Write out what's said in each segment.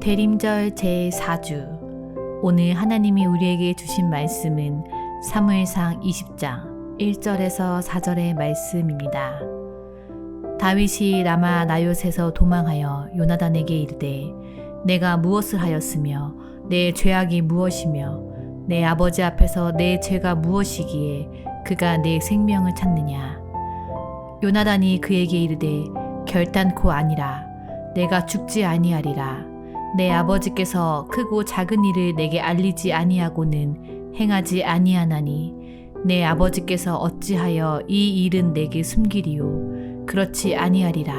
대림절 제4주. 오늘 하나님이 우리에게 주신 말씀은 사무엘상 20장 1절에서 4절의 말씀입니다. 다윗이 라마 나요셋에서 도망하여 요나단에게 이르되 내가 무엇을 하였으며 내 죄악이 무엇이며 내 아버지 앞에서 내 죄가 무엇이기에 그가 내 생명을 찾느냐. 요나단이 그에게 이르되 결단코 아니라 내가 죽지 아니하리라. 내 아버지께서 크고 작은 일을 내게 알리지 아니하고는 행하지 아니하나니 내 아버지께서 어찌하여 이 일은 내게 숨기리요. 그렇지 아니하리라.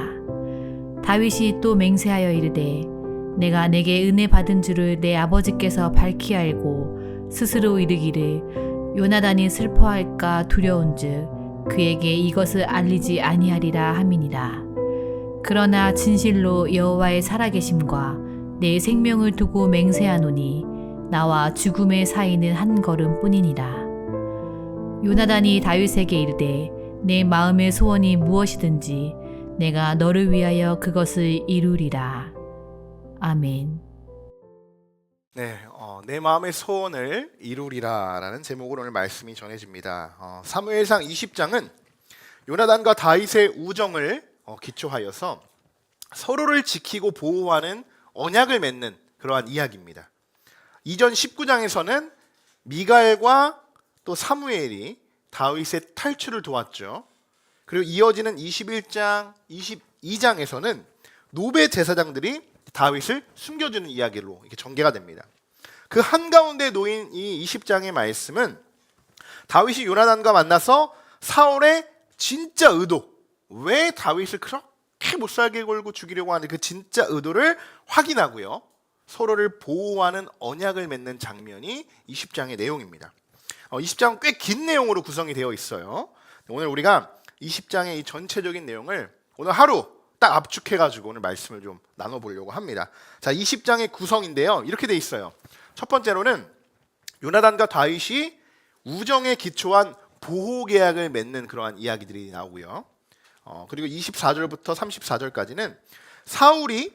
다윗이 또 맹세하여 이르되 내가 내게 은혜 받은 줄을 내 아버지께서 밝히 알고 스스로 이르기를 요나단이 슬퍼할까 두려운즉 그에게 이것을 알리지 아니하리라 함이니라. 그러나 진실로 여호와의 살아계심과 내 생명을 두고 맹세하노니 나와 죽음의 사이는 한 걸음뿐이니라. 요나단이 다윗에게 이르되 내 마음의 소원이 무엇이든지 내가 너를 위하여 그것을 이루리라. 아멘. 네, 내 마음의 소원을 이루리라라는 제목으로 오늘 말씀이 전해집니다. 사무엘상 20장은 요나단과 다윗의 우정을 기초하여서 서로를 지키고 보호하는 언약을 맺는 그러한 이야기입니다. 이전 19장에서는 미가엘과 또 사무엘이 다윗의 탈출을 도왔죠. 그리고 이어지는 21장, 22장에서는 노베 제사장들이 다윗을 숨겨주는 이야기로 이렇게 전개가 됩니다. 그 한가운데 놓인 이 20장의 말씀은 다윗이 요나단과 만나서 사울의 진짜 의도, 왜 다윗을 그렇게 못살게 걸고 죽이려고 하는 그 진짜 의도를 확인하고요, 서로를 보호하는 언약을 맺는 장면이 20장의 내용입니다. 20장은 꽤 긴 내용으로 구성이 되어 있어요. 오늘 우리가 20장의 이 전체적인 내용을 오늘 하루 딱 압축해가지고 오늘 말씀을 좀 나눠보려고 합니다. 자, 20장의 구성인데요, 이렇게 돼 있어요. 첫 번째로는 요나단과 다윗이 우정에 기초한 보호 계약을 맺는 그러한 이야기들이 나오고요. 그리고 24절부터 34절까지는 사울이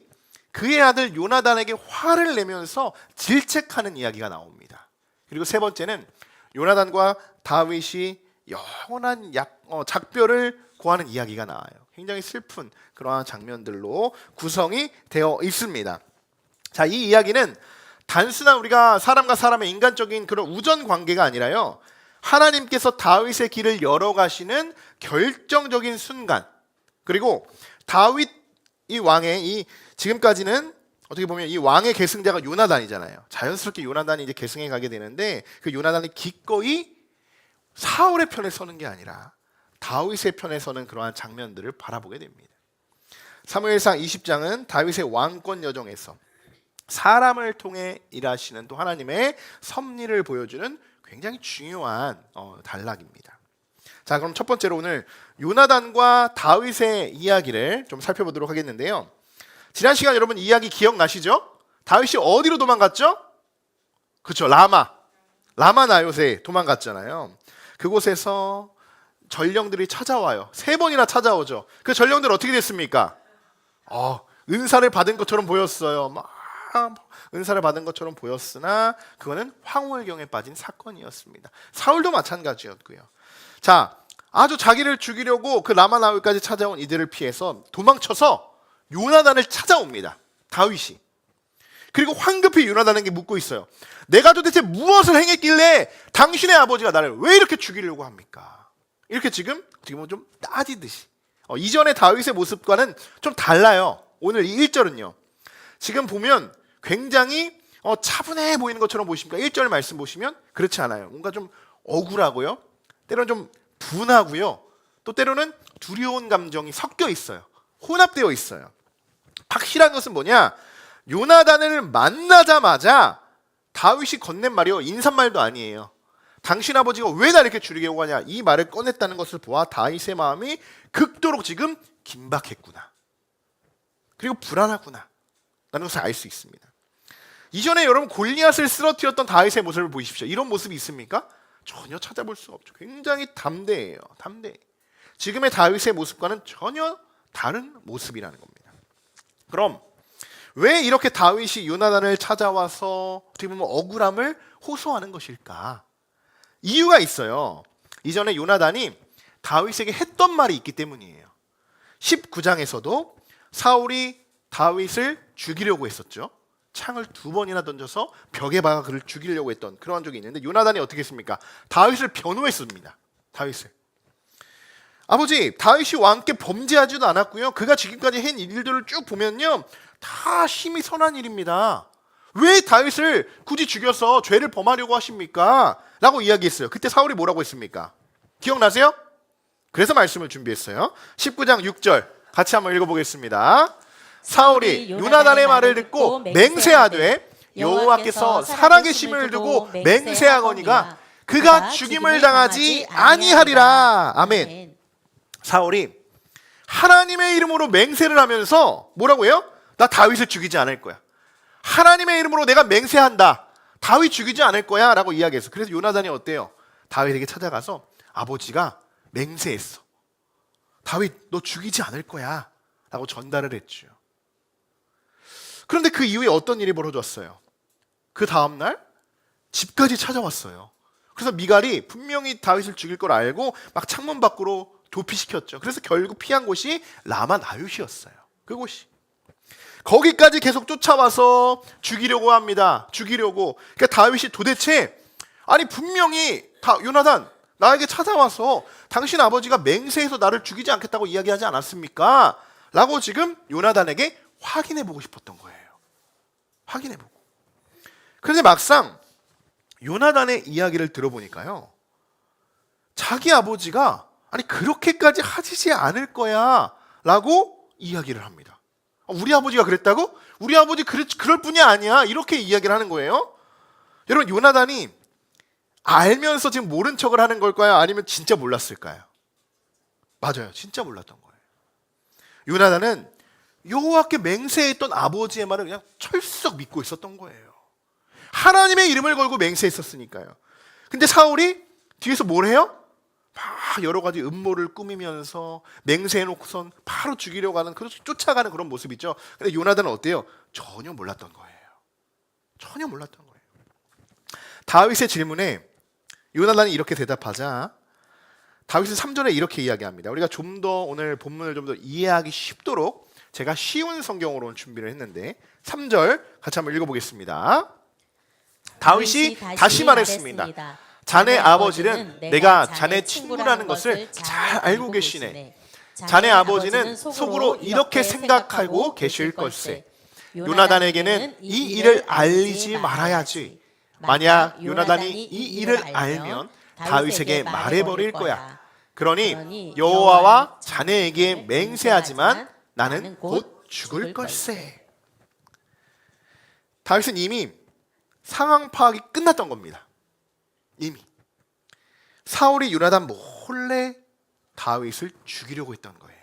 그의 아들 요나단에게 화를 내면서 질책하는 이야기가 나옵니다. 그리고 세 번째는 요나단과 다윗이 영원한 작별을 고하는 이야기가 나와요. 굉장히 슬픈 그러한 장면들로 구성이 되어 있습니다. 자, 이 이야기는 단순한 우리가 사람과 사람의 인간적인 그런 우정 관계가 아니라요, 하나님께서 다윗의 길을 열어가시는 결정적인 순간, 그리고 다윗 이 왕의 지금까지는 어떻게 보면 이 왕의 계승자가 요나단이잖아요. 자연스럽게 요나단이 이제 계승해 가게 되는데 그 요나단이 기꺼이 사울의 편에 서는 게 아니라 다윗의 편에 서는 그러한 장면들을 바라보게 됩니다. 사무엘상 20장은 다윗의 왕권 여정에서 사람을 통해 일하시는 또 하나님의 섭리를 보여주는 굉장히 중요한 단락입니다. 자, 그럼 첫 번째로 오늘 요나단과 다윗의 이야기를 좀 살펴보도록 하겠는데요. 지난 시간 여러분 이야기 기억나시죠? 다윗이 어디로 도망갔죠? 그렇죠, 라마 나요새 도망갔잖아요. 그곳에서 전령들이 찾아와요. 3번이나 찾아오죠. 그 전령들 어떻게 됐습니까? 은사를 받은 것처럼 보였어요. 은사를 받은 것처럼 보였으나 그거는 황홀경에 빠진 사건이었습니다. 사울도 마찬가지였고요. 자, 아주 자기를 죽이려고 그 라마나울까지 찾아온 이들을 피해서 도망쳐서 요나단을 찾아옵니다, 다윗이. 그리고 황급히 요나단에게 묻고 있어요. 내가 도대체 무엇을 행했길래 당신의 아버지가 나를 왜 이렇게 죽이려고 합니까? 이렇게 지금 좀 따지듯이. 이전의 다윗의 모습과는 좀 달라요. 오늘 이 1절은요. 지금 보면 굉장히 차분해 보이는 것처럼 보십니까? 1절 말씀 보시면 그렇지 않아요. 뭔가 좀 억울하고요, 때로는 좀 분하고요, 또 때로는 두려운 감정이 섞여 있어요. 혼합되어 있어요. 확실한 것은 뭐냐? 요나단을 만나자마자 다윗이 건넨 말이요, 인사말도 아니에요. 당신 아버지가 왜 나 이렇게 죽이려고 하냐, 이 말을 꺼냈다는 것을 보아 다윗의 마음이 극도로 지금 긴박했구나, 그리고 불안하구나 라는 것을 알 수 있습니다. 이전에 여러분 골리앗을 쓰러뜨렸던 다윗의 모습을 보십시오. 이런 모습이 있습니까? 전혀 찾아볼 수가 없죠. 굉장히 담대해요. 담대. 지금의 다윗의 모습과는 전혀 다른 모습이라는 겁니다. 그럼 왜 이렇게 다윗이 요나단을 찾아와서 어떻게 보면 억울함을 호소하는 것일까? 이유가 있어요. 이전에 요나단이 다윗에게 했던 말이 있기 때문이에요. 19장에서도 사울이 다윗을 죽이려고 했었죠. 창을 2번이나 던져서 벽에 박아 그를 죽이려고 했던 그런 적이 있는데 요나단이 어떻게 했습니까? 다윗을 변호했습니다. 다윗을. 아버지, 다윗이 왕께 범죄하지도 않았고요. 그가 지금까지 한 일들을 쭉 보면요, 다 심히 선한 일입니다. 왜 다윗을 굳이 죽여서 죄를 범하려고 하십니까? 라고 이야기했어요. 그때 사울이 뭐라고 했습니까? 기억나세요? 그래서 말씀을 준비했어요. 19장 6절 같이 한번 읽어보겠습니다. 사울이 요나단의 말을 듣고 맹세하되 여호와께서 살아계심을 두고 맹세하거니가 그가 죽임을 당하지 아니하리라. 아멘. 사울이 하나님의 이름으로 맹세를 하면서 뭐라고 해요? 나 다윗을 죽이지 않을 거야. 하나님의 이름으로 내가 맹세한다. 다윗 죽이지 않을 거야 라고 이야기했어. 그래서 요나단이 어때요? 다윗에게 찾아가서 아버지가 맹세했어. 다윗 너 죽이지 않을 거야 라고 전달을 했죠. 그런데 그 이후에 어떤 일이 벌어졌어요? 그 다음날 집까지 찾아왔어요. 그래서 미갈이 분명히 다윗을 죽일 걸 알고 막 창문 밖으로 도피시켰죠. 그래서 결국 피한 곳이 라마 나윗이었어요. 그곳이. 거기까지 계속 쫓아와서 죽이려고 합니다. 죽이려고. 그러니까 다윗이 도대체 아니 분명히 요나단 나에게 찾아와서 당신 아버지가 맹세해서 나를 죽이지 않겠다고 이야기하지 않았습니까? 라고 지금 요나단에게 확인해 보고 싶었던 거예요. 확인해 보고. 그런데 막상 요나단의 이야기를 들어보니까요, 자기 아버지가 아니 그렇게까지 하시지 않을 거야 라고 이야기를 합니다. 우리 아버지가 그랬다고? 우리 아버지 그럴 뿐이 아니야 이렇게 이야기를 하는 거예요. 여러분 요나단이 알면서 지금 모른 척을 하는 걸까요? 아니면 진짜 몰랐을까요? 맞아요, 진짜 몰랐던 거예요. 요나단은 여호와께 맹세했던 아버지의 말을 그냥 철썩 믿고 있었던 거예요. 하나님의 이름을 걸고 맹세했었으니까요. 근데 사울이 뒤에서 뭘 해요? 막 여러 가지 음모를 꾸미면서 맹세해놓고선 바로 죽이려고 하는, 쫓아가는 그런 모습이죠. 근데 요나단은 어때요? 전혀 몰랐던 거예요. 전혀 몰랐던 거예요. 다윗의 질문에 요나단이 이렇게 대답하자 다윗은 3절에 이렇게 이야기합니다. 우리가 좀 더 오늘 본문을 좀 더 이해하기 쉽도록 제가 쉬운 성경으로 준비를 했는데 3절 같이 한번 읽어보겠습니다. 다윗이 다시 말했습니다. 자네 아버지는 내가 자네 친구라는 것을 잘 알고 계시네. 자네 아버지는 속으로 이렇게 생각하고 계실 걸세. 요나단에게는 이 일을 알리지 말아야지. 만약 요나단이 이 일을 알면 다윗에게 말해버릴 거야. 그러니 여호와와 자네에게 맹세하지만 나는 곧 죽을 걸세. 다윗은 이미 상황 파악이 끝났던 겁니다. 이미 사울이 요나단 몰래 다윗을 죽이려고 했던 거예요.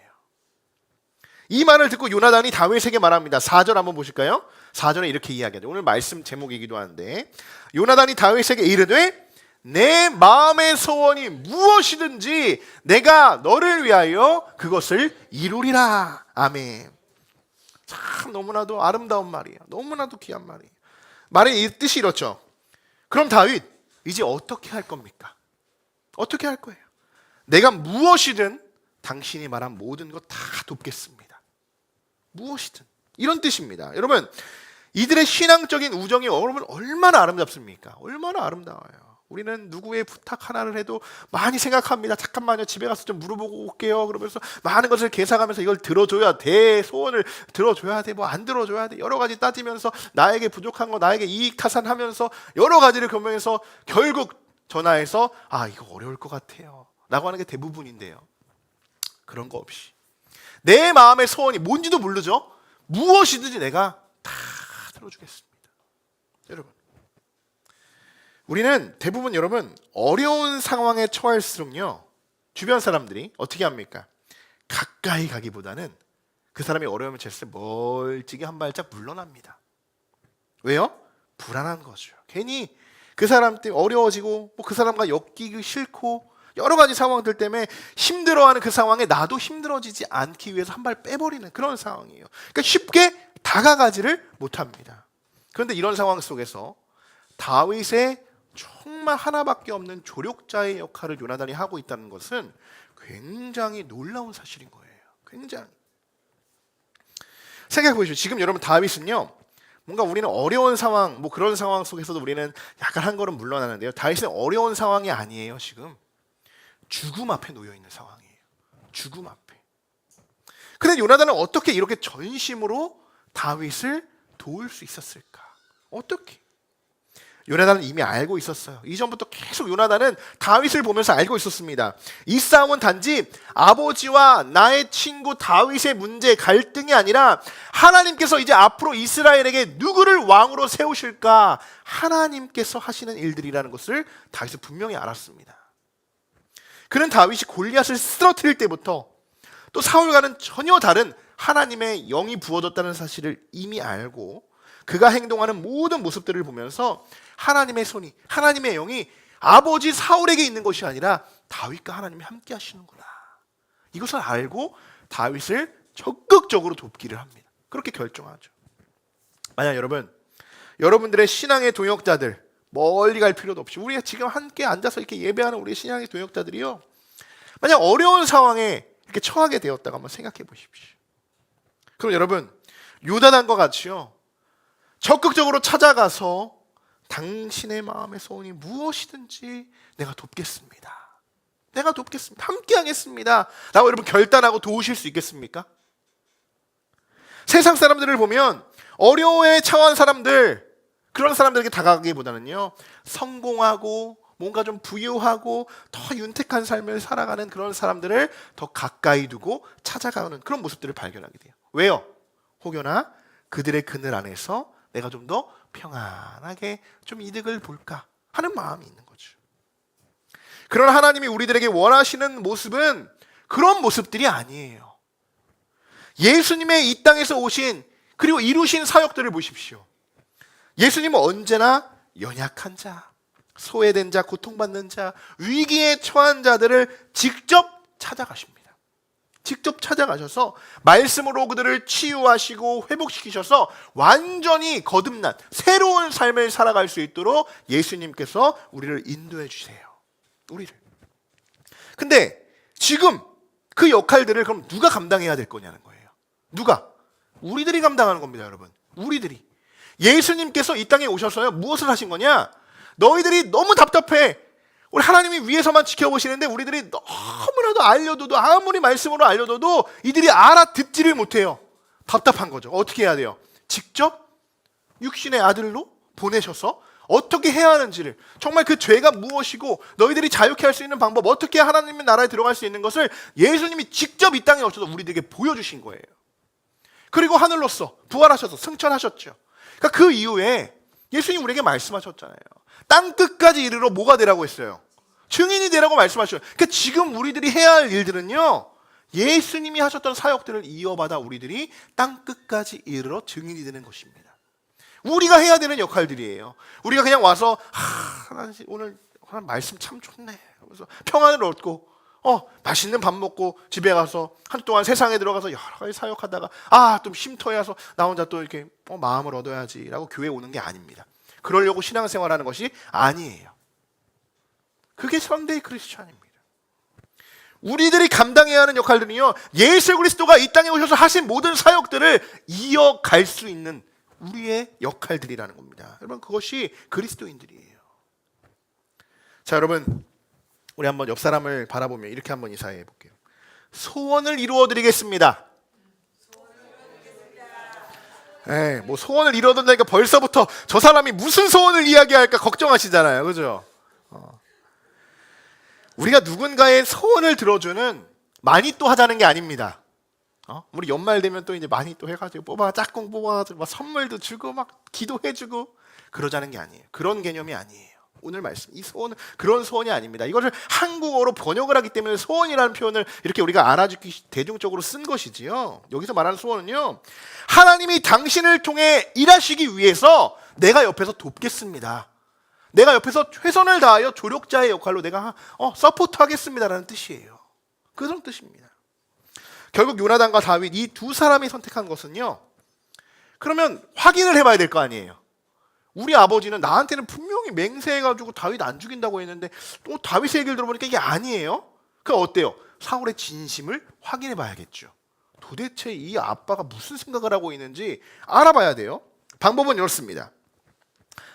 이 말을 듣고 요나단이 다윗에게 말합니다. 4절 한번 보실까요? 4절에 이렇게 이야기하죠. 오늘 말씀 제목이기도 한데 요나단이 다윗에게 이르되 내 마음의 소원이 무엇이든지 내가 너를 위하여 그것을 이루리라. 아멘. 참 너무나도 아름다운 말이에요. 너무나도 귀한 말이에요. 말의 이 뜻이 이렇죠. 그럼 다윗 이제 어떻게 할 겁니까? 어떻게 할 거예요? 내가 무엇이든 당신이 말한 모든 것 다 돕겠습니다. 무엇이든. 이런 뜻입니다. 여러분 이들의 신앙적인 우정이 여러분 얼마나 아름답습니까? 얼마나 아름다워요. 우리는 누구의 부탁 하나를 해도 많이 생각합니다. 잠깐만요, 집에 가서 좀 물어보고 올게요. 그러면서 많은 것을 계산하면서 이걸 들어줘야 돼, 소원을 들어줘야 돼, 뭐 안 들어줘야 돼, 여러 가지 따지면서 나에게 부족한 거 나에게 이익 타산하면서 여러 가지를 겸해서 결국 전화해서 아 이거 어려울 것 같아요 라고 하는 게 대부분인데요, 그런 거 없이 내 마음의 소원이 뭔지도 모르죠. 무엇이든지 내가 다 들어주겠습니다. 여러분 우리는 대부분 여러분 어려운 상황에 처할수록요 주변 사람들이 어떻게 합니까? 가까이 가기보다는 그 사람이 어려움을 처했을 때 멀찍이 한 발짝 물러납니다. 왜요? 불안한 거죠. 괜히 그 사람 때문에 어려워지고 뭐 그 사람과 엮이기 싫고 여러 가지 상황들 때문에 힘들어하는 그 상황에 나도 힘들어지지 않기 위해서 한 발 빼버리는 그런 상황이에요. 그러니까 쉽게 다가가지를 못합니다. 그런데 이런 상황 속에서 다윗의 정말 하나밖에 없는 조력자의 역할을 요나단이 하고 있다는 것은 굉장히 놀라운 사실인 거예요. 굉장히. 생각해 보십시오. 지금 여러분 다윗은요, 뭔가 우리는 어려운 상황, 뭐 그런 상황 속에서도 우리는 약간 한 걸음 물러나는데요. 다윗은 어려운 상황이 아니에요. 지금 죽음 앞에 놓여 있는 상황이에요. 죽음 앞에. 근데 요나단은 어떻게 이렇게 전심으로 다윗을 도울 수 있었을까? 어떻게? 요나단은 이미 알고 있었어요. 이전부터 계속 요나단은 다윗을 보면서 알고 있었습니다. 이 싸움은 단지 아버지와 나의 친구 다윗의 문제, 갈등이 아니라 하나님께서 이제 앞으로 이스라엘에게 누구를 왕으로 세우실까 하나님께서 하시는 일들이라는 것을 다윗은 분명히 알았습니다. 그는 다윗이 골리앗을 쓰러뜨릴 때부터 또 사울과는 전혀 다른 하나님의 영이 부어졌다는 사실을 이미 알고 그가 행동하는 모든 모습들을 보면서 하나님의 손이, 하나님의 영이 아버지 사울에게 있는 것이 아니라 다윗과 하나님이 함께 하시는구나, 이것을 알고 다윗을 적극적으로 돕기를 합니다. 그렇게 결정하죠. 만약 여러분들의 신앙의 동역자들, 멀리 갈 필요도 없이 우리가 지금 함께 앉아서 이렇게 예배하는 우리의 신앙의 동역자들이요, 만약 어려운 상황에 이렇게 처하게 되었다고 한번 생각해 보십시오. 그럼 여러분, 요나단과 같이요, 적극적으로 찾아가서 당신의 마음의 소원이 무엇이든지 내가 돕겠습니다. 내가 돕겠습니다. 함께 하겠습니다. 라고 여러분 결단하고 도우실 수 있겠습니까? 세상 사람들을 보면 어려움에 처한 사람들, 그런 사람들에게 다가가기보다는요, 성공하고 뭔가 좀 부유하고 더 윤택한 삶을 살아가는 그런 사람들을 더 가까이 두고 찾아가는 그런 모습들을 발견하게 돼요. 왜요? 혹여나 그들의 그늘 안에서 내가 좀 더 평안하게 좀 이득을 볼까 하는 마음이 있는 거죠. 그러나 하나님이 우리들에게 원하시는 모습은 그런 모습들이 아니에요. 예수님의 이 땅에서 오신 그리고 이루신 사역들을 보십시오. 예수님은 언제나 연약한 자, 소외된 자, 고통받는 자, 위기에 처한 자들을 직접 찾아가십니다. 직접 찾아가셔서 말씀으로 그들을 치유하시고 회복시키셔서 완전히 거듭난 새로운 삶을 살아갈 수 있도록 예수님께서 우리를 인도해 주세요. 우리를. 근데 지금 그 역할들을 그럼 누가 감당해야 될 거냐는 거예요. 누가? 우리들이 감당하는 겁니다, 여러분. 우리들이. 예수님께서 이 땅에 오셔서요, 무엇을 하신 거냐? 너희들이 너무 답답해. 우리 하나님이 위에서만 지켜보시는데 우리들이 너무나도 알려줘도, 아무리 말씀으로 알려줘도 이들이 알아듣지를 못해요. 답답한 거죠. 어떻게 해야 돼요? 직접 육신의 아들로 보내셔서 어떻게 해야 하는지를, 정말 그 죄가 무엇이고 너희들이 자유케 할 수 있는 방법, 어떻게 하나님의 나라에 들어갈 수 있는 것을 예수님이 직접 이 땅에 오셔서 우리들에게 보여주신 거예요. 그리고 하늘로서 부활하셔서 승천하셨죠. 그러니까 그 이후에 예수님 우리에게 말씀하셨잖아요. 땅 끝까지 이르러 뭐가 되라고 했어요? 증인이 되라고 말씀하셨어요. 그러니까 지금 우리들이 해야 할 일들은요, 예수님이 하셨던 사역들을 이어받아 우리들이 땅 끝까지 이르러 증인이 되는 것입니다. 우리가 해야 되는 역할들이에요. 우리가 그냥 와서 하나님 오늘 말씀 참 좋네, 그래서 평안을 얻고 맛있는 밥 먹고 집에 가서 한 주 동안 세상에 들어가서 여러 가지 사역하다가 좀 쉼터에서 나 혼자 또 이렇게 마음을 얻어야지라고 교회에 오는 게 아닙니다. 그러려고 신앙생활하는 것이 아니에요. 그게 현대의 크리스찬입니다. 우리들이 감당해야 하는 역할들은요, 예수 그리스도가 이 땅에 오셔서 하신 모든 사역들을 이어갈 수 있는 우리의 역할들이라는 겁니다. 여러분, 그것이 그리스도인들이에요. 자, 여러분, 우리 한번 옆 사람을 바라보며 이렇게 한번 인사해 볼게요. 소원을 이루어 드리겠습니다. 뭐 소원을 이뤄둔다니까 벌써부터 저 사람이 무슨 소원을 이야기할까 걱정하시잖아요. 그죠? 우리가 누군가의 소원을 들어주는 많이 또 하자는 게 아닙니다. 우리 연말 되면 또 이제 많이 또 해가지고 짝꿍 뽑아가지고 막 선물도 주고 막 기도해주고 그러자는 게 아니에요. 그런 개념이 아니에요. 오늘 말씀, 이 소원은 그런 소원이 아닙니다. 이것을 한국어로 번역을 하기 때문에 소원이라는 표현을 이렇게 우리가 알아듣기 대중적으로 쓴 것이지요. 여기서 말하는 소원은요, 하나님이 당신을 통해 일하시기 위해서 내가 옆에서 돕겠습니다. 내가 옆에서 최선을 다하여 조력자의 역할로 내가 서포트하겠습니다라는 뜻이에요. 그런 뜻입니다. 결국 요나단과 다윗 이 두 사람이 선택한 것은요, 그러면 확인을 해봐야 될 거 아니에요. 우리 아버지는 나한테는 분명히 맹세해가지고 다윗 안 죽인다고 했는데 또 다윗의 얘기를 들어보니까 이게 아니에요. 그럼 어때요? 사울의 진심을 확인해 봐야겠죠. 도대체 이 아빠가 무슨 생각을 하고 있는지 알아봐야 돼요. 방법은 이렇습니다.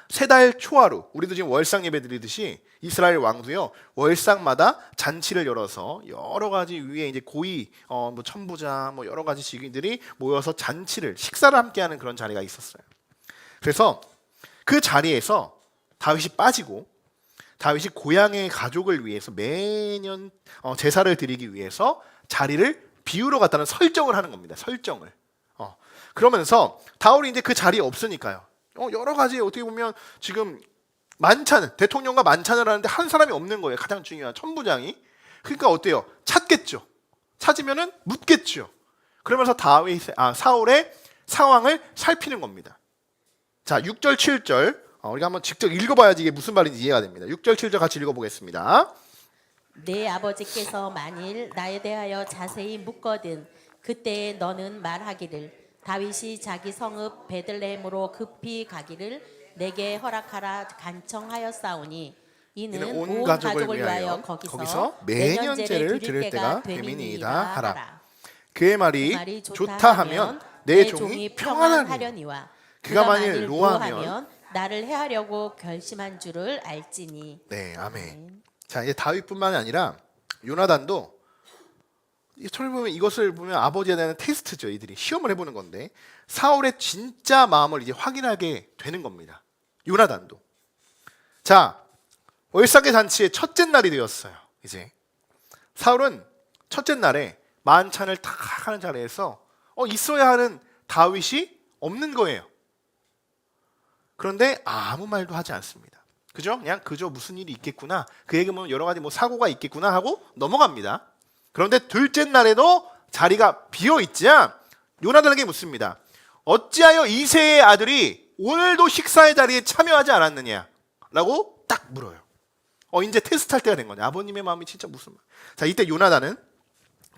세 달 초하루, 우리도 지금 월상 예배 드리듯이 이스라엘 왕도요 월상마다 잔치를 열어서 여러 가지 위에 이제 고위 뭐 천부장 뭐 여러 가지 직위들이 모여서 잔치를 식사를 함께하는 그런 자리가 있었어요. 그래서 그 자리에서 다윗이 빠지고 다윗이 고향의 가족을 위해서 매년 제사를 드리기 위해서 자리를 비우러 갔다는 설정을 하는 겁니다. 설정을. 그러면서 다윗이 이제 그 자리에 없으니까요. 여러 가지 어떻게 보면 지금 만찬, 대통령과 만찬을 하는데 한 사람이 없는 거예요. 가장 중요한 천부장이. 그러니까 어때요? 찾겠죠. 찾으면은 묻겠죠. 그러면서 사울의 상황을 살피는 겁니다. 자, 6절, 7절 우리가 한번 직접 읽어봐야지 이게 무슨 말인지 이해가 됩니다. 6절, 7절 같이 읽어보겠습니다. 내 아버지께서 만일 나에 대하여 자세히 묻거든 그때 너는 말하기를 다윗이 자기 성읍 베들레헴으로 급히 가기를 내게 허락하라 간청하였사오니 이는 온 가족을 위하여 거기서 매년제를 드릴 때가 됨이니이다 하라. 그의 말이 좋다 하면 내 종이 평안하려니와 그가 만일 노하면 나를 해하려고 결심한 줄을 알지니. 네, 아멘. 자, 이제 다윗뿐만 아니라 요나단도 이것을 보면 아버지에 대한 테스트죠. 이들이 시험을 해보는 건데 사울의 진짜 마음을 이제 확인하게 되는 겁니다. 요나단도. 자, 월삭의 잔치의 첫째 날이 되었어요. 이제 사울은 첫째 날에 만찬을 탁 하는 자리에서 있어야 하는 다윗이 없는 거예요. 그런데 아무 말도 하지 않습니다. 그죠? 그냥 그저 무슨 일이 있겠구나. 그에게 뭐 여러 가지 뭐 사고가 있겠구나 하고 넘어갑니다. 그런데 둘째 날에도 자리가 비어 있자 요나단에게 묻습니다. 어찌하여 이새의 아들이 오늘도 식사의 자리에 참여하지 않았느냐라고 딱 물어요. 이제 테스트할 때가 된 거냐. 아버님의 마음이 진짜 무슨 말. 자, 이때 요나단은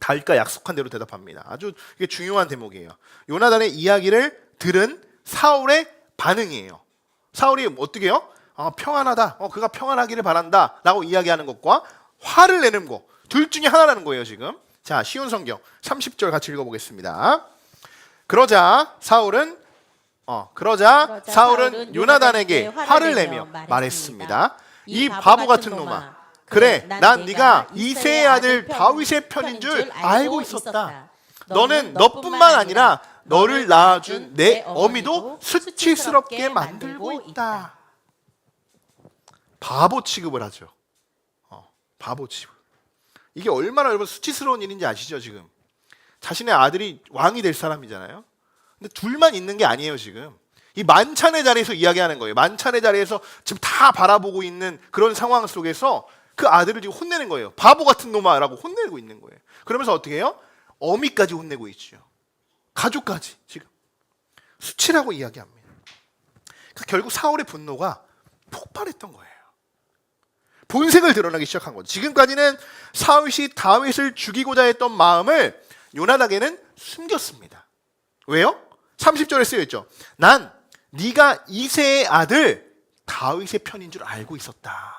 다윗과 약속한 대로 대답합니다. 아주 이게 중요한 대목이에요. 요나단의 이야기를 들은 사울의 반응이에요. 사울이 어떻게 해요? 평안하다. 그가 평안하기를 바란다 라고 이야기하는 것과 화를 내는 거 둘 중에 하나라는 거예요 지금. 자, 쉬운 성경 30절 같이 읽어보겠습니다. 그러자 사울은 요나단에게 화를 내며 말했습니다. 이 바보 같은 놈아, 그래 난 네가 이새의 아들 다윗의 편인 줄 알고 있었다. 너는 너뿐만 아니라 너를 낳아준 내 어미도 수치스럽게 만들고 있다. 바보 취급을 하죠. 바보 취급. 이게 얼마나 여러분 수치스러운 일인지 아시죠 지금? 자신의 아들이 왕이 될 사람이잖아요. 근데 둘만 있는 게 아니에요 지금. 이 만찬의 자리에서 이야기하는 거예요. 만찬의 자리에서 지금 다 바라보고 있는 그런 상황 속에서 그 아들을 지금 혼내는 거예요. 바보 같은 놈아라고 혼내고 있는 거예요. 그러면서 어떻게 해요? 어미까지 혼내고 있죠. 가족까지 지금 수치라고 이야기합니다. 그러니까 결국 사울의 분노가 폭발했던 거예요. 본색을 드러나기 시작한 거죠. 지금까지는 사울이 다윗을 죽이고자 했던 마음을 요나단에게는 숨겼습니다. 왜요? 30절에 쓰여있죠. 난 네가 이새의 아들 다윗의 편인 줄 알고 있었다.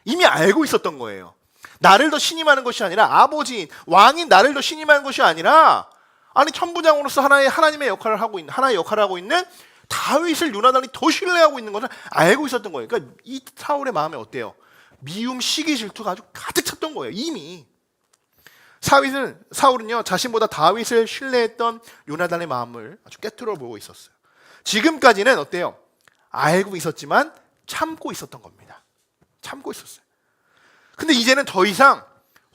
이미 알고 있었던 거예요. 나를 더 신임하는 것이 아니라 아버지인 왕인 나를 더 신임하는 것이 아니라 천부장으로서 하나님의 역할을 하고 있는 다윗을 요나단이 더 신뢰하고 있는 것을 알고 있었던 거예요. 그러니까 이 사울의 마음에 어때요? 미움, 시기, 질투가 아주 가득 찼던 거예요. 이미. 사울은요 자신보다 다윗을 신뢰했던 요나단의 마음을 아주 꿰뚫어 보고 있었어요. 지금까지는 어때요? 알고 있었지만 참고 있었던 겁니다. 참고 있었어요. 근데 이제는 더 이상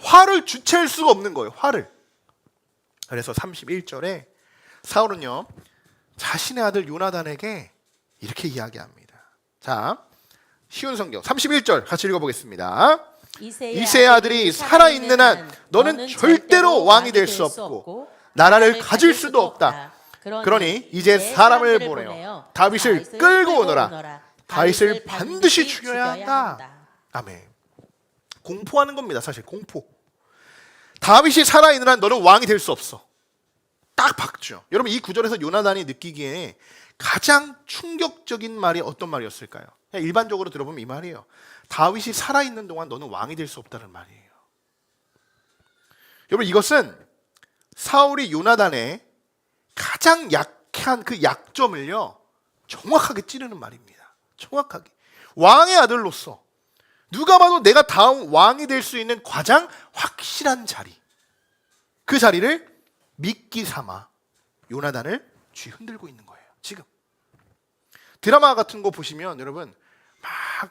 화를 주체할 수가 없는 거예요. 화를. 그래서 31절에 사울은요 자신의 아들 요나단에게 이렇게 이야기합니다. 자, 쉬운 성경 31절 같이 읽어보겠습니다. 이새의 아들이 살아있는 한 너는 절대로 왕이 될 수 없고 나라를 가질 수도 없다. 그러니 이제 사람을 보내어 다윗을 끌고 오너라. 다윗을 반드시 죽여야 한다. 아멘. 공포하는 겁니다. 사실 공포. 다윗이 살아있는 한 너는 왕이 될 수 없어. 딱 박죠. 여러분 이 구절에서 요나단이 느끼기에 가장 충격적인 말이 어떤 말이었을까요? 그냥 일반적으로 들어보면 이 말이에요. 다윗이 살아있는 동안 너는 왕이 될 수 없다는 말이에요. 여러분 이것은 사울이 요나단의 가장 약한 그 약점을요 정확하게 찌르는 말입니다. 정확하게. 왕의 아들로서 누가 봐도 내가 다음 왕이 될 수 있는 가장 확실한 자리, 그 자리를 미끼 삼아 요나단을 쥐흔들고 있는 거예요. 지금 드라마 같은 거 보시면 여러분 막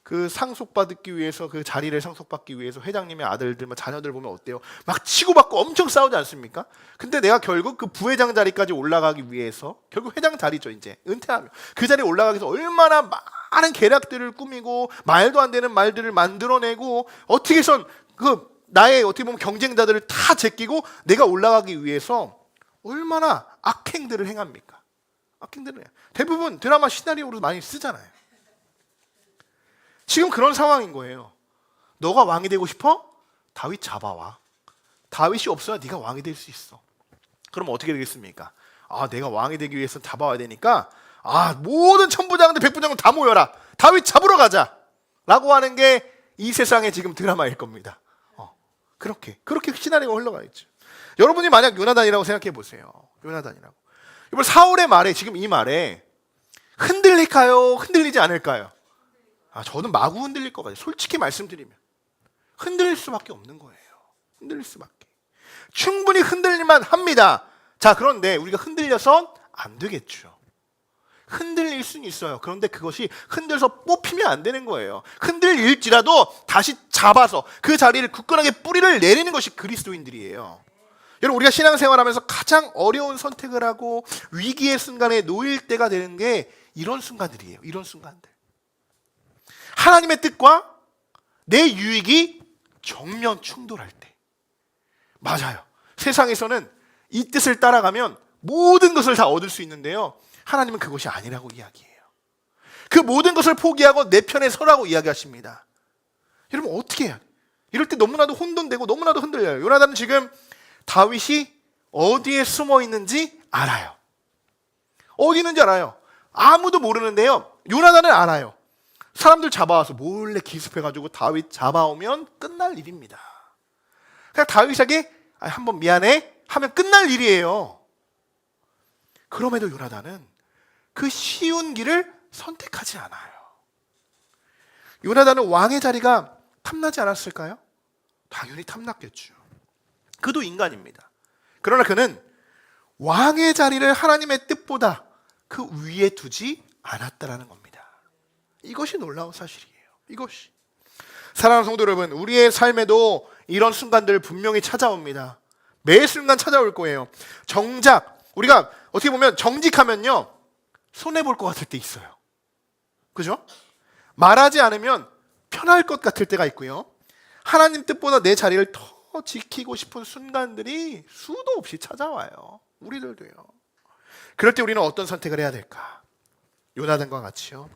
그 상속받기 위해서 그 자리를 상속받기 위해서 회장님의 아들들, 자녀들 보면 어때요? 막 치고받고 엄청 싸우지 않습니까? 근데 내가 결국 그 부회장 자리까지 올라가기 위해서 결국 회장 자리죠. 이제 은퇴하면 그 자리에 올라가기 위해서 얼마나 많은 계략들을 꾸미고 말도 안 되는 말들을 만들어내고 어떻게 해선 그 나의 어떻게 보면 경쟁자들을 다 제끼고 내가 올라가기 위해서 얼마나 악행들을 행합니까? 악행들을 해요. 대부분 드라마 시나리오로 많이 쓰잖아요. 지금 그런 상황인 거예요. 너가 왕이 되고 싶어? 다윗 잡아와. 다윗이 없어야 네가 왕이 될 수 있어. 그럼 어떻게 되겠습니까? 아, 내가 왕이 되기 위해서 잡아와야 되니까 모든 천부장들 백부장들 다 모여라. 다윗 잡으러 가자. 라고 하는 게 이 세상의 지금 드라마일 겁니다. 그렇게 시나리오가 흘러가 있죠. 여러분이 만약 요나단이라고 생각해 보세요. 요나단이라고. 이번 사울의 말에, 지금 이 말에 흔들릴까요? 흔들리지 않을까요? 저는 마구 흔들릴 것 같아요. 솔직히 말씀드리면 흔들릴 수밖에 없는 거예요. 흔들릴 수밖에. 충분히 흔들릴만 합니다. 자, 그런데 우리가 흔들려선 안 되겠죠. 흔들릴 수는 있어요. 그런데 그것이 흔들서 뽑히면 안 되는 거예요. 흔들릴지라도 다시 잡아서 그 자리를 굳건하게 뿌리를 내리는 것이 그리스도인들이에요. 여러분 우리가 신앙생활하면서 가장 어려운 선택을 하고 위기의 순간에 놓일 때가 되는 게 이런 순간들이에요. 이런 순간들. 하나님의 뜻과 내 유익이 정면 충돌할 때. 맞아요. 세상에서는 이 뜻을 따라가면 모든 것을 다 얻을 수 있는데요. 하나님은 그것이 아니라고 이야기해요. 그 모든 것을 포기하고 내 편에 서라고 이야기하십니다. 여러분 어떻게 해요? 이럴 때 너무나도 혼돈되고 너무나도 흔들려요. 요나단은 지금 다윗이 어디에 숨어 있는지 알아요. 어디 있는지 알아요. 아무도 모르는데요. 요나단은 알아요. 사람들 잡아와서 몰래 기습해가지고 다윗 잡아오면 끝날 일입니다. 그냥 다윗에게 한번 미안해 하면 끝날 일이에요. 그럼에도 요나단은 그 쉬운 길을 선택하지 않아요. 요나단은 왕의 자리가 탐나지 않았을까요? 당연히 탐났겠죠. 그도 인간입니다. 그러나 그는 왕의 자리를 하나님의 뜻보다 그 위에 두지 않았다라는 겁니다. 이것이 놀라운 사실이에요. 이것이. 사랑하는 성도 여러분, 우리의 삶에도 이런 순간들 분명히 찾아옵니다. 매 순간 찾아올 거예요. 정작 우리가 어떻게 보면 정직하면요 손해볼 것 같을 때 있어요. 그죠? 말하지 않으면 편할 것 같을 때가 있고요. 하나님 뜻보다 내 자리를 더 지키고 싶은 순간들이 수도 없이 찾아와요. 우리들도요. 그럴 때 우리는 어떤 선택을 해야 될까? 요나단과 같이요.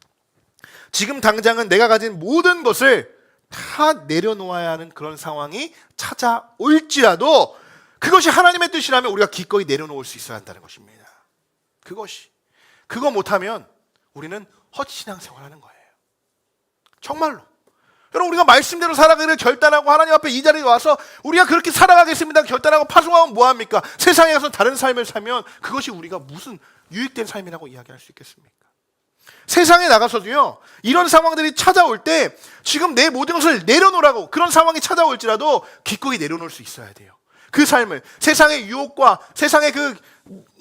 지금 당장은 내가 가진 모든 것을 다 내려놓아야 하는 그런 상황이 찾아올지라도 그것이 하나님의 뜻이라면 우리가 기꺼이 내려놓을 수 있어야 한다는 것입니다. 그거 못하면 우리는 헛신앙생활 하는 거예요. 정말로. 여러분 우리가 말씀대로 살아가기를 결단하고 하나님 앞에 이 자리에 와서 우리가 그렇게 살아가겠습니다 결단하고 파송하면 뭐합니까? 세상에 가서 다른 삶을 살면 그것이 우리가 무슨 유익된 삶이라고 이야기할 수 있겠습니까? 세상에 나가서도요 이런 상황들이 찾아올 때 지금 내 모든 것을 내려놓으라고 그런 상황이 찾아올지라도 기꺼이 내려놓을 수 있어야 돼요. 그 삶을 세상의 유혹과 세상의 그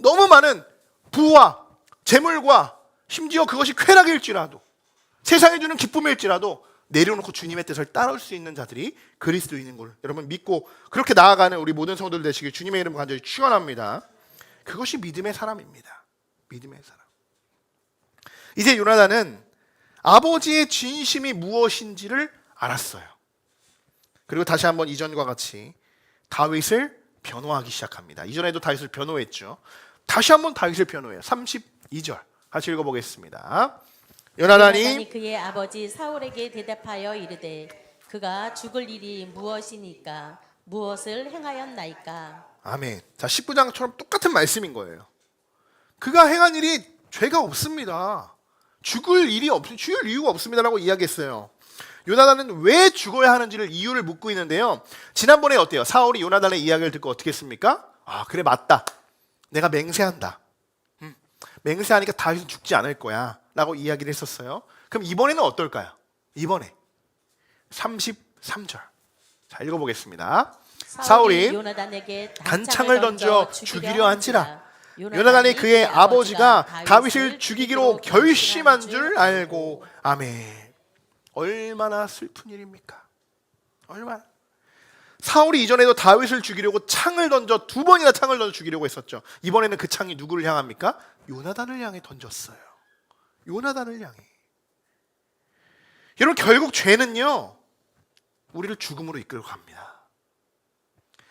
너무 많은 부와 재물과 심지어 그것이 쾌락일지라도 세상이 주는 기쁨일지라도 내려놓고 주님의 뜻을 따를 수 있는 자들이 그리스도인인 걸 여러분 믿고 그렇게 나아가는 우리 모든 성도들 되시길 주님의 이름으로 간절히 축원합니다. 그것이 믿음의 사람입니다. 믿음의 사람. 이제 요나단은 아버지의 진심이 무엇인지를 알았어요. 그리고 다시 한번 이전과 같이 다윗을 변호하기 시작합니다. 이전에도 다윗을 변호했죠. 다시 한번 다윗을 변호해요. 32절 같이 읽어보겠습니다. 요나단이 그의 아버지 사울에게 대답하여 이르되 그가 죽을 일이 무엇이니까 무엇을 행하였나이까? 아멘. 자, 19장처럼 똑같은 말씀인 거예요. 그가 행한 일이 죄가 없습니다. 죽을 이유가 없습니다라고 이야기했어요. 요나단은 왜 죽어야 하는지를 이유를 묻고 있는데요. 지난번에 어때요? 사울이 요나단의 이야기를 듣고 어떻게 했습니까? 아, 그래, 맞다. 내가 맹세한다. 맹세하니까 다윗은 죽지 않을 거야 라고 이야기를 했었어요. 그럼 이번에는 어떨까요? 이번에 33절. 자, 읽어보겠습니다. 사울이 요나단에게 단창을 던져 죽이려 한지라. 요나단이 그의 아버지가 다윗을 죽이기로 결심한 줄 알고. 아멘. 얼마나 슬픈 일입니까? 얼마나. 사울이 이전에도 다윗을 죽이려고 창을 던져 2번이나 창을 던져 죽이려고 했었죠. 이번에는 그 창이 누구를 향합니까? 요나단을 향해 던졌어요. 요나단을 향해. 여러분, 결국 죄는요, 우리를 죽음으로 이끌고 갑니다.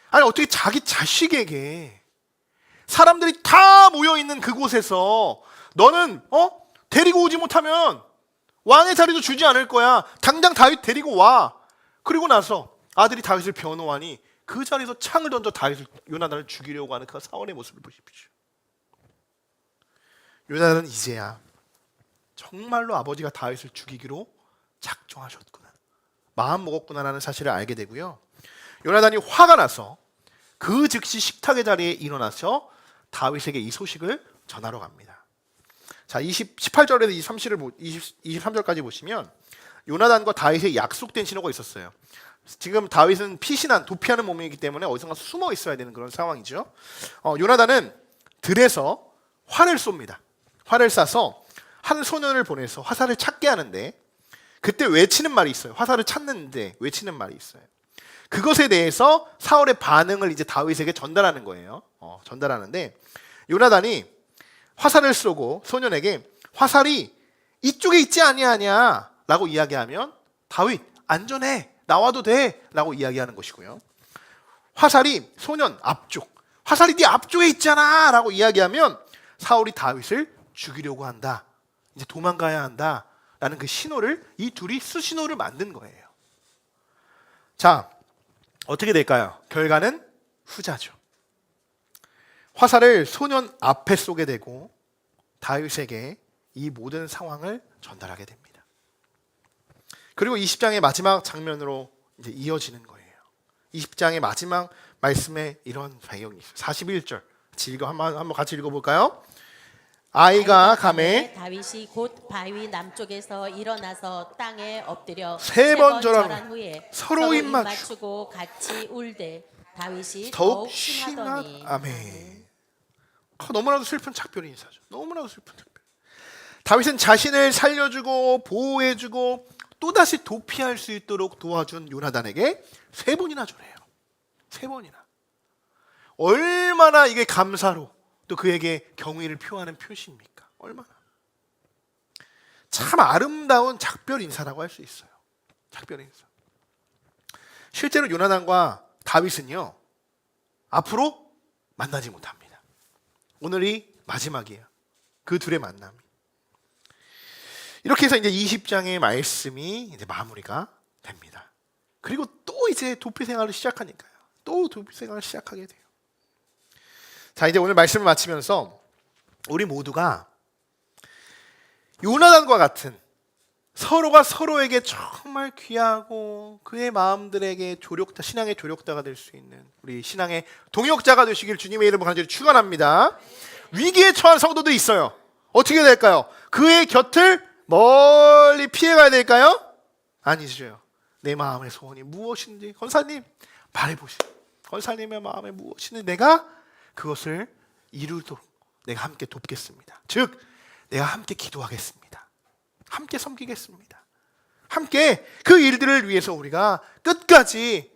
아니, 어떻게 자기 자식에게 사람들이 다 모여있는 그곳에서 너는 데리고 오지 못하면 왕의 자리도 주지 않을 거야. 당장 다윗 데리고 와. 그리고 나서 아들이 다윗을 변호하니 그 자리에서 창을 던져 요나단을 죽이려고 하는 그 사울의 모습을 보십시오. 요나단은 이제야 정말로 아버지가 다윗을 죽이기로 작정하셨구나, 마음 먹었구나라는 사실을 알게 되고요. 요나단이 화가 나서 그 즉시 식탁의 자리에 일어나서 다윗에게 이 소식을 전하러 갑니다. 자, 18절에서 23절까지 보시면 요나단과 다윗의 약속된 신호가 있었어요. 지금 다윗은 피신한, 도피하는 몸이기 때문에 어디선가 숨어 있어야 되는 그런 상황이죠. 요나단은 들에서 활을 쏩니다. 활을 쏴서 한 소년을 보내서 화살을 찾게 하는데, 그때 외치는 말이 있어요. 화살을 찾는데 외치는 말이 있어요. 그것에 대해서 사울의 반응을 이제 다윗에게 전달하는 거예요. 전달하는데, 요나단이 화살을 쏘고 소년에게 화살이 이쪽에 있지 아니하냐 라고 이야기하면, 다윗 안전해, 나와도 돼 라고 이야기하는 것이고요. 화살이 소년 앞쪽, 화살이 네 앞쪽에 있잖아 라고 이야기하면 사울이 다윗을 죽이려고 한다, 이제 도망가야 한다 라는 그 신호를, 이 둘이 수신호를 만든 거예요. 자, 어떻게 될까요? 결과는 후자죠. 화살을 소년 앞에 쏘게 되고 다윗에게 이 모든 상황을 전달하게 됩니다. 그리고 20장의 마지막 장면으로 이제 이어지는 거예요. 20장의 마지막 말씀에 이런 배경이 있어요. 41절. 한번 같이 읽어볼까요? 아이가 가매 다윗이 곧 바위 남쪽에서 일어나서 땅에 엎드려 세 번 절한 후에 서로 입 맞추고 맞추고 같이 울되 다윗이 더욱 심하더니. 아멘. 너무나도 슬픈 작별 인사죠. 너무나도 슬픈 작별. 다윗은 자신을 살려주고 보호해주고 또다시 도피할 수 있도록 도와준 요나단에게 3번이나 절해요. 3번이나. 얼마나 이게 감사로 또 그에게 경의를 표하는 표시입니까? 얼마나. 참 아름다운 작별 인사라고 할 수 있어요. 작별 인사. 실제로 요나단과 다윗은요, 앞으로 만나지 못합니다. 오늘이 마지막이에요. 그 둘의 만남이. 이렇게 해서 이제 20장의 말씀이 이제 마무리가 됩니다. 그리고 또 이제 도피 생활을 시작하니까요. 또 도피 생활을 시작하게 돼요. 자, 이제 오늘 말씀을 마치면서 우리 모두가 요나단과 같은 서로가 서로에게 정말 귀하고 그의 마음들에게 신앙의 조력자가 될 수 있는 우리 신앙의 동역자가 되시길 주님의 이름으로 간절히 축원합니다. 위기에 처한 성도도 있어요. 어떻게 될까요? 그의 곁을 멀리 피해가야 될까요? 아니죠. 내 마음의 소원이 무엇인지 권사님 말해보시오. 권사님의 마음에 무엇인지 내가 그것을 이루도록 내가 함께 돕겠습니다. 즉 내가 함께 기도하겠습니다. 함께 섬기겠습니다. 함께 그 일들을 위해서 우리가 끝까지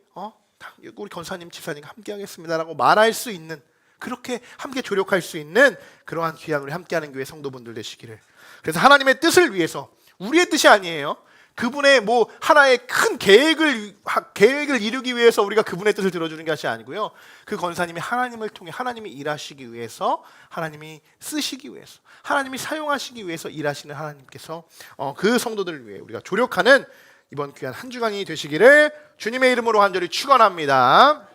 우리 권사님, 집사님과 함께 하겠습니다라고 말할 수 있는, 그렇게 함께 조력할 수 있는 그러한 귀한 우리 함께하는 교회 성도분들 되시기를. 그래서 하나님의 뜻을 위해서, 우리의 뜻이 아니에요. 그분의 하나의 큰 계획을 이루기 위해서 우리가 그분의 뜻을 들어주는 것이 아니고요. 그 권사님이 하나님을 통해 하나님이 일하시기 위해서, 하나님이 쓰시기 위해서, 하나님이 사용하시기 위해서 일하시는 하나님께서 그 성도들을 위해 우리가 조력하는 이번 귀한 한 주간이 되시기를 주님의 이름으로 간절히 축원합니다.